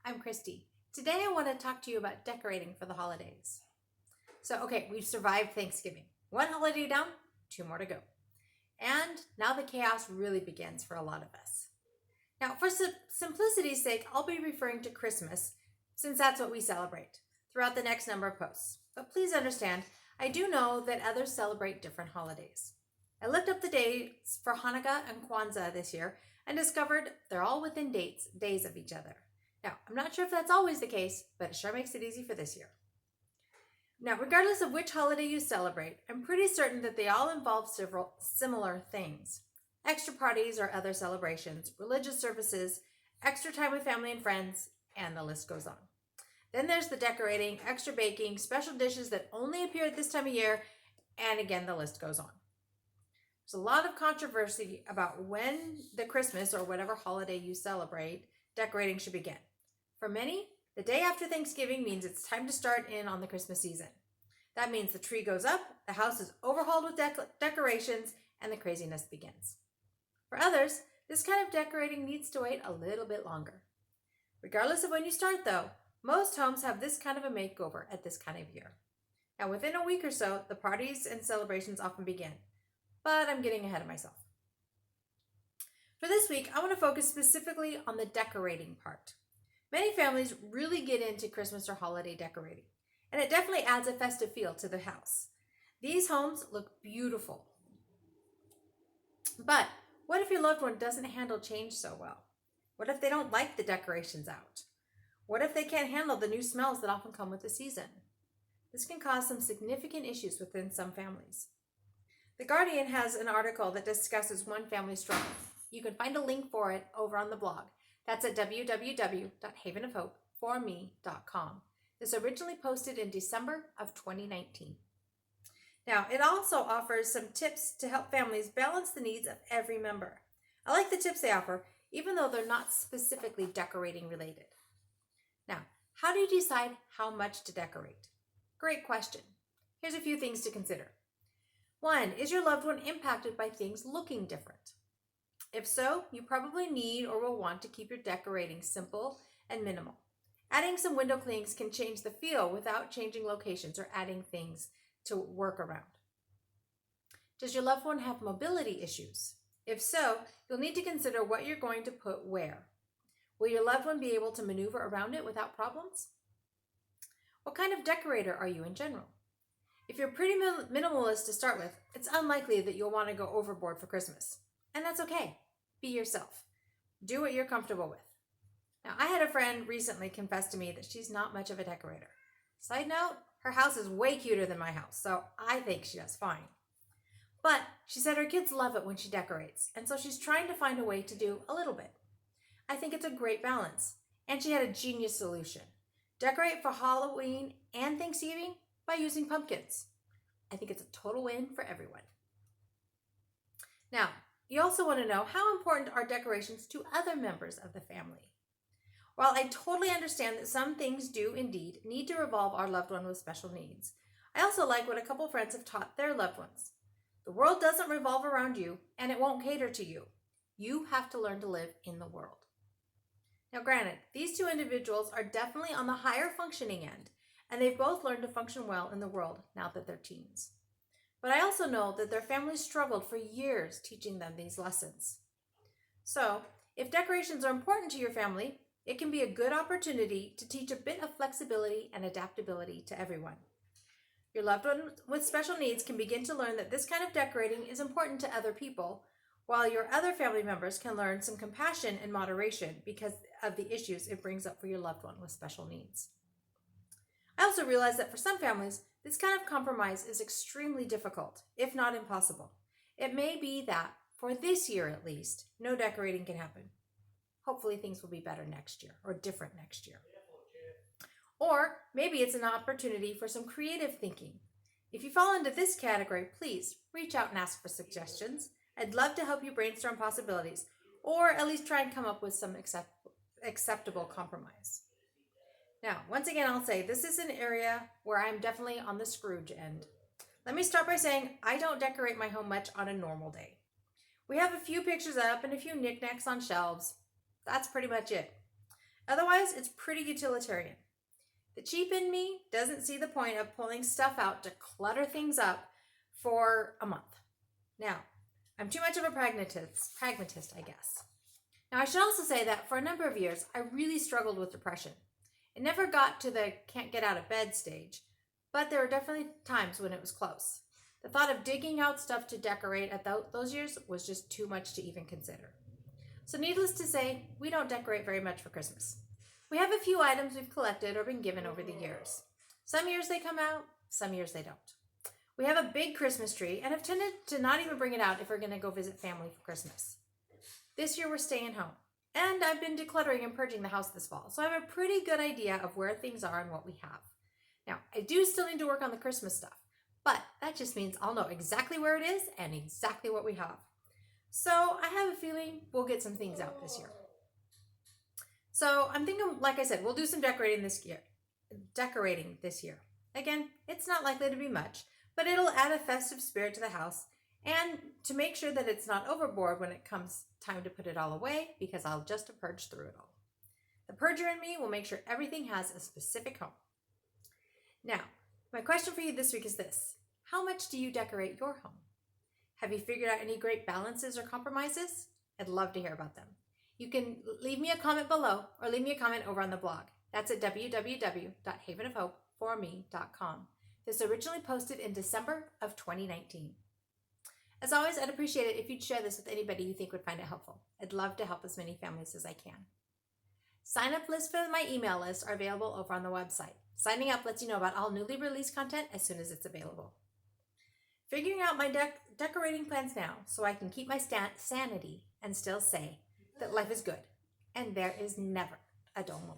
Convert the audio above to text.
I'm Christy. Today I want to talk to you about decorating for the holidays. Okay, we've survived Thanksgiving. One holiday down, two more to go. And now the chaos really begins for a lot of us. Now, for simplicity's sake, I'll be referring to Christmas since that's what we celebrate throughout the next number of posts. But please understand, I do know that others celebrate different holidays. I looked up the dates for Hanukkah and Kwanzaa this year and discovered they're all within days of each other. Now, I'm not sure if that's always the case, but it sure makes it easy for this year. Now, regardless of which holiday you celebrate, I'm pretty certain that they all involve several similar things. Extra parties or other celebrations, religious services, extra time with family and friends, and the list goes on. Then there's the decorating, extra baking, special dishes that only appear at this time of year, and again, the list goes on. There's a lot of controversy about when the Christmas or whatever holiday you celebrate, decorating should begin. For many, the day after Thanksgiving means it's time to start in on the Christmas season. That means the tree goes up, the house is overhauled with decorations, and the craziness begins. For others, this kind of decorating needs to wait a little bit longer. Regardless of when you start though, most homes have this kind of a makeover at this kind of year. Now within a week or so, the parties and celebrations often begin, but I'm getting ahead of myself. For this week, I want to focus specifically on the decorating part. Many families really get into Christmas or holiday decorating, and it definitely adds a festive feel to the house. These homes look beautiful. But what if your loved one doesn't handle change so well? What if they don't like the decorations out? What if they can't handle the new smells that often come with the season? This can cause some significant issues within some families. The Guardian has an article that discusses one family struggle. You can find a link for it over on the blog. That's at www.havenofhopeforme.com. This originally posted in December of 2019. Now, it also offers some tips to help families balance the needs of every member. I like the tips they offer, even though they're not specifically decorating related. Now, how do you decide how much to decorate? Great question. Here's a few things to consider. 1, is your loved one impacted by things looking different? If so, you probably need or will want to keep your decorating simple and minimal. Adding some window clings can change the feel without changing locations or adding things to work around. Does your loved one have mobility issues? If so, you'll need to consider what you're going to put where. Will your loved one be able to maneuver around it without problems? What kind of decorator are you in general? If you're pretty minimalist to start with, it's unlikely that you'll want to go overboard for Christmas. And that's okay. Be yourself. Do what you're comfortable with. Now, I had a friend recently confess to me that she's not much of a decorator. Side note, her house is way cuter than my house, so I think she does fine. But she said her kids love it when she decorates, and so she's trying to find a way to do a little bit. I think it's a great balance, and she had a genius solution. Decorate for Halloween and Thanksgiving by using pumpkins. I think it's a total win for everyone. Now, you also want to know how important are decorations to other members of the family. While I totally understand that some things do indeed need to revolve our loved one with special needs, I also like what a couple friends have taught their loved ones. The world doesn't revolve around you, and it won't cater to you. You have to learn to live in the world. Now granted, these two individuals are definitely on the higher functioning end, and they've both learned to function well in the world now that they're teens. But I also know that their families struggled for years teaching them these lessons. So, if decorations are important to your family, it can be a good opportunity to teach a bit of flexibility and adaptability to everyone. Your loved one with special needs can begin to learn that this kind of decorating is important to other people, while your other family members can learn some compassion and moderation because of the issues it brings up for your loved one with special needs. I also realize that for some families, this kind of compromise is extremely difficult, if not impossible. It may be that, for this year at least, no decorating can happen. Hopefully things will be better next year, or different next year. Or maybe it's an opportunity for some creative thinking. If you fall into this category, please reach out and ask for suggestions. I'd love to help you brainstorm possibilities, or at least try and come up with some acceptable compromise. Now, once again, I'll say this is an area where I'm definitely on the Scrooge end. Let me start by saying I don't decorate my home much on a normal day. We have a few pictures up and a few knickknacks on shelves. That's pretty much it. Otherwise, it's pretty utilitarian. The cheap in me doesn't see the point of pulling stuff out to clutter things up for a month. Now, I'm too much of a pragmatist, I guess. Now, I should also say that for a number of years, I really struggled with depression. It never got to the can't get out of bed stage, but there were definitely times when it was close. The thought of digging out stuff to decorate at those years was just too much to even consider. So needless to say, we don't decorate very much for Christmas. We have a few items we've collected or been given over the years. Some years they come out, some years they don't. We have a big Christmas tree and have tended to not even bring it out if we're going to go visit family for Christmas. This year we're staying home, and I've been decluttering and purging the house this fall, so I have a pretty good idea of where things are and what we have. Now, I do still need to work on the Christmas stuff, but that just means I'll know exactly where it is and exactly what we have. So I have a feeling we'll get some things out this year. So I'm thinking, like I said, we'll do some decorating this year. Again, it's not likely to be much, but it'll add a festive spirit to the house and to make sure that it's not overboard when it comes time to put it all away, because I'll just purge through it all. The purger in me will make sure everything has a specific home. Now, my question for you this week is this: how much do you decorate your home? Have you figured out any great balances or compromises? I'd love to hear about them. You can leave me a comment below or leave me a comment over on the blog. That's at www.havenofhopeforme.com. This originally posted in December of 2019. As always, I'd appreciate it if you'd share this with anybody you think would find it helpful. I'd love to help as many families as I can. Sign-up lists for my email list are available over on the website. Signing up lets you know about all newly released content as soon as it's available. Figuring out my decorating plans now so I can keep my sanity and still say that life is good and there is never a dull moment.